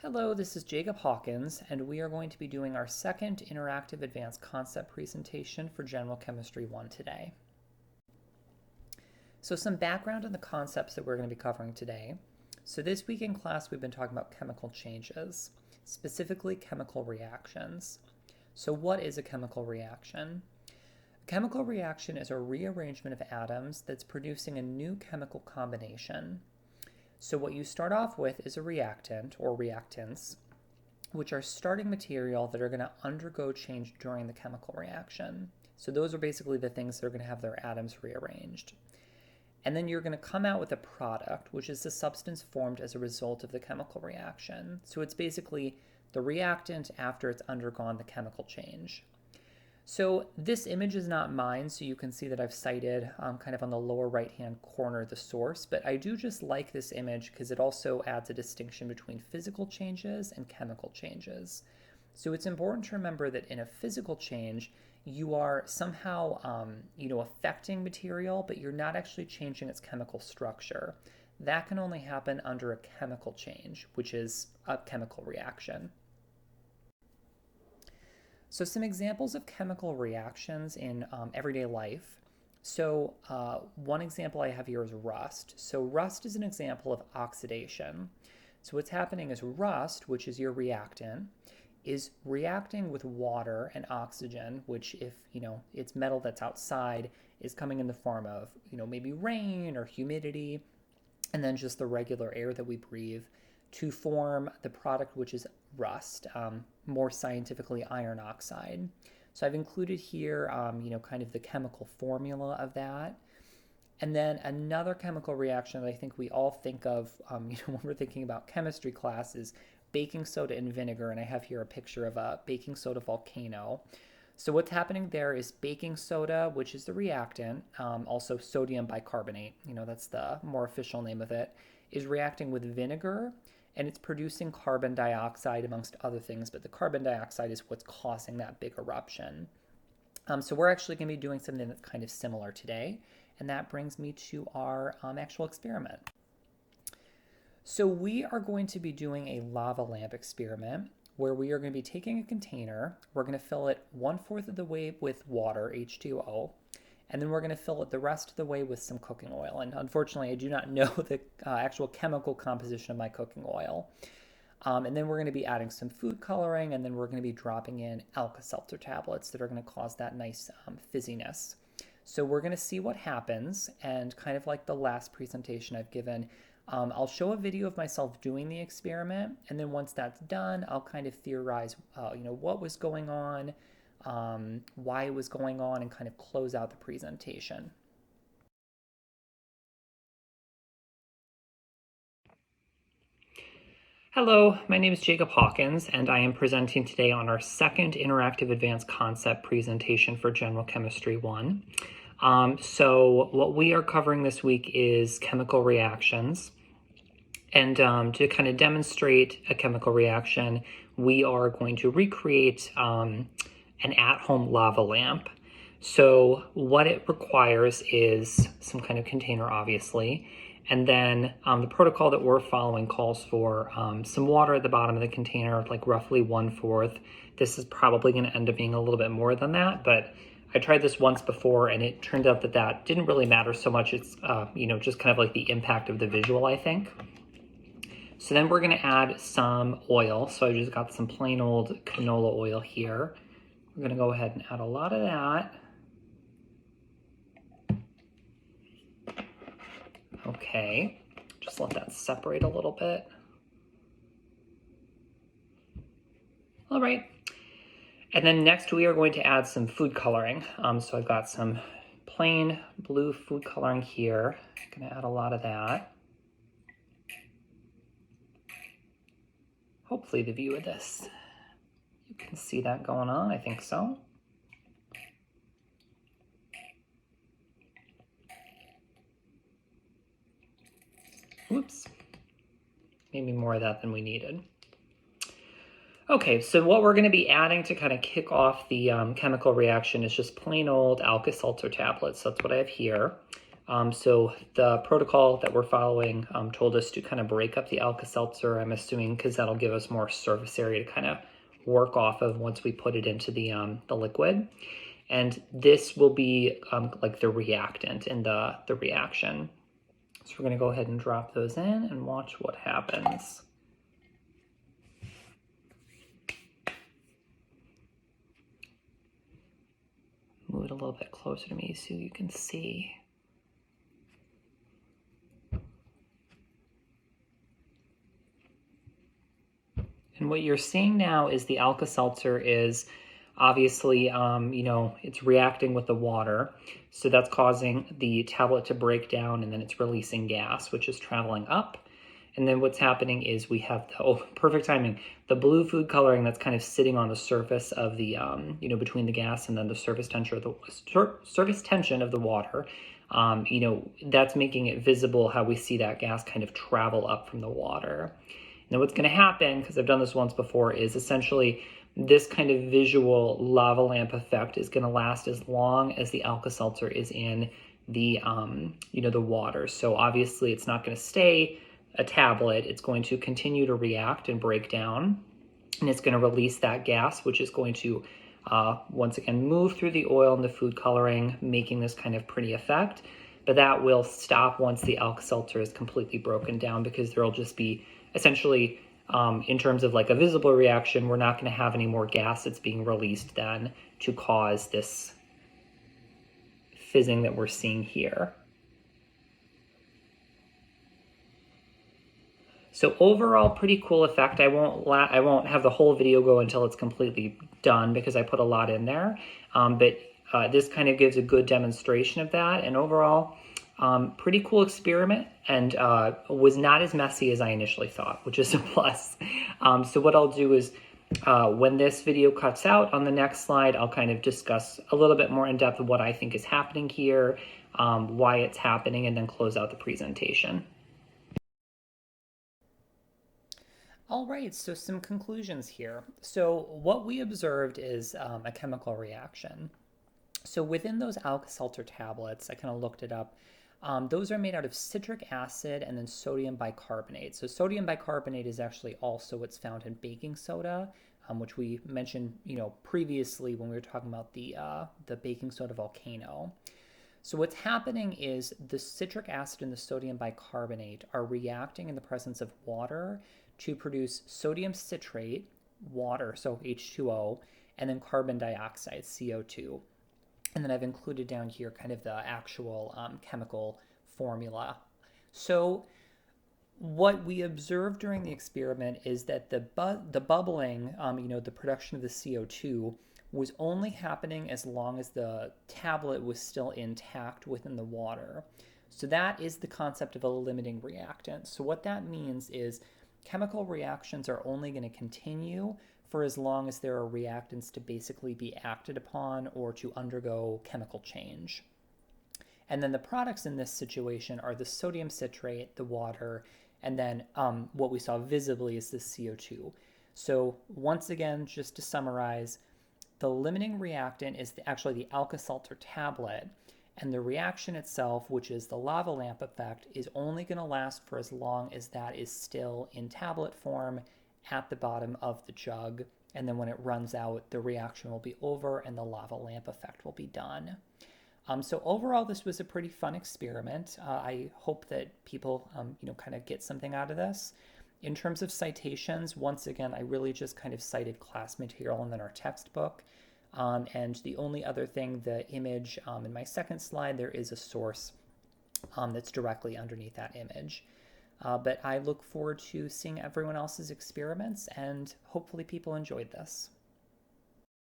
Hello, this is Jacob Hawkins, and we are going to be doing our second interactive advanced concept presentation for General Chemistry 1 today. So some background on the concepts that we're going to be covering today. So this week in class, we've been talking about chemical changes, specifically chemical reactions. So what is a chemical reaction? A chemical reaction is a rearrangement of atoms that's producing a new chemical combination. So what you start off with is a reactant or reactants, which are starting material that are going to undergo change during the chemical reaction. So those are basically the things that are going to have their atoms rearranged. And then you're going to come out with a product, which is the substance formed as a result of the chemical reaction. So it's basically the reactant after it's undergone the chemical change. So this image is not mine, so you can see that I've cited kind of on the lower right-hand corner the source, but I do just like this image because it also adds a distinction between physical changes and chemical changes. So it's important to remember that in a physical change, you are somehow affecting material, but you're not actually changing its chemical structure. That can only happen under a chemical change, which is a chemical reaction. So some examples of chemical reactions in everyday life. So one example I have here is rust. So rust is an example of oxidation. So what's happening is rust, which is your reactant, is reacting with water and oxygen, which if, it's metal that's outside, is coming in the form of, maybe rain or humidity, and then just the regular air that we breathe to form the product, which is rust, more scientifically iron oxide. So I've included here, kind of the chemical formula of that. And then another chemical reaction that I think we all think of, when we're thinking about chemistry class is baking soda and vinegar. And I have here a picture of a baking soda volcano. So what's happening there is baking soda, which is the reactant, also sodium bicarbonate, that's the more official name of it, is reacting with vinegar, and it's producing carbon dioxide amongst other things, but the carbon dioxide is what's causing that big eruption. So we're actually going to be doing something that's kind of similar today, and that brings me to our actual experiment. So we are going to be doing a lava lamp experiment where we are going to be taking a container, we're going to fill it 1/4 of the way with water, H2O, and then we're going to fill it the rest of the way with some cooking oil. And unfortunately, I do not know the actual chemical composition of my cooking oil. And then we're going to be adding some food coloring, and then we're going to be dropping in Alka-Seltzer tablets that are going to cause that nice fizziness. So we're going to see what happens, and kind of like the last presentation I've given, I'll show a video of myself doing the experiment, and then once that's done, I'll kind of theorize, what was going on, why it was going on, and kind of close out the presentation. Hello, my name is Jacob Hawkins, and I am presenting today on our second interactive advanced concept presentation for General Chemistry 1. So what we are covering this week is chemical reactions. And to kind of demonstrate a chemical reaction, we are going to recreate an at-home lava lamp. So what it requires is some kind of container, obviously. And then the protocol that we're following calls for some water at the bottom of the container, like roughly 1/4. This is probably going to end up being a little bit more than that, but I tried this once before and it turned out that didn't really matter so much. It's, just kind of like the impact of the visual, I think. So then we're going to add some oil. So I just got some plain old canola oil here. We're going to go ahead and add a lot of that. Okay, just let that separate a little bit. All right, and then next we are going to add some food coloring. So I've got some plain blue food coloring here. I'm going to add a lot of that. Hopefully the view of this, you can see that going on. I think so. Whoops, maybe more of that than we needed. Okay, so what we're going to be adding to kind of kick off the chemical reaction is just plain old Alka-Seltzer tablets. That's what I have here. So the protocol that we're following told us to kind of break up the Alka-Seltzer, I'm assuming, because that'll give us more surface area to kind of work off of once we put it into the liquid. And this will be like the reactant in the reaction. So we're going to go ahead and drop those in and watch what happens. Move it a little bit closer to me so you can see. And what you're seeing now is the Alka-Seltzer is obviously, it's reacting with the water. So that's causing the tablet to break down, and then it's releasing gas, which is traveling up. And then what's happening is we have, perfect timing, the blue food coloring that's kind of sitting on the surface of the, between the gas and then the surface tension of the water. That's making it visible how we see that gas kind of travel up from the water. Now what's going to happen, because I've done this once before, is essentially this kind of visual lava lamp effect is going to last as long as the Alka-Seltzer is in the, the water. So obviously it's not going to stay a tablet. It's going to continue to react and break down, and it's going to release that gas, which is going to, once again, move through the oil and the food coloring, making this kind of pretty effect. But that will stop once the Alka-Seltzer is completely broken down, because there'll just be essentially, in terms of like a visible reaction, we're not going to have any more gas that's being released then to cause this fizzing that we're seeing here. So overall, pretty cool effect. I won't have the whole video go until it's completely done, because I put a lot in there. But this kind of gives a good demonstration of that. And overall, pretty cool experiment, and was not as messy as I initially thought, which is a plus. So what I'll do is, when this video cuts out, on the next slide, I'll kind of discuss a little bit more in depth of what I think is happening here, why it's happening, and then close out the presentation. All right, so some conclusions here. So what we observed is a chemical reaction. So within those Alka-Seltzer tablets, I kind of looked it up. Those are made out of citric acid and then sodium bicarbonate. So sodium bicarbonate is actually also what's found in baking soda, which we mentioned, previously when we were talking about the baking soda volcano. So what's happening is the citric acid and the sodium bicarbonate are reacting in the presence of water to produce sodium citrate, water, so H2O, and then carbon dioxide, CO2. And then I've included down here kind of the actual chemical formula. So what we observed during the experiment is that the bubbling, the production of the CO2 was only happening as long as the tablet was still intact within the water. So that is the concept of a limiting reactant. So what that means is chemical reactions are only going to continue for as long as there are reactants to basically be acted upon or to undergo chemical change. And then the products in this situation are the sodium citrate, the water, and then what we saw visibly is the CO2. So once again, just to summarize, the limiting reactant is actually the Alka-Seltzer tablet, and the reaction itself, which is the lava lamp effect, is only going to last for as long as that is still in tablet form at the bottom of the jug. And then when it runs out, the reaction will be over and the lava lamp effect will be done. So overall, this was a pretty fun experiment. I hope that people, kind of get something out of this. In terms of citations, once again, I really just kind of cited class material and then our textbook. And the only other thing, the image in my second slide, there is a source that's directly underneath that image. But I look forward to seeing everyone else's experiments, and hopefully people enjoyed this.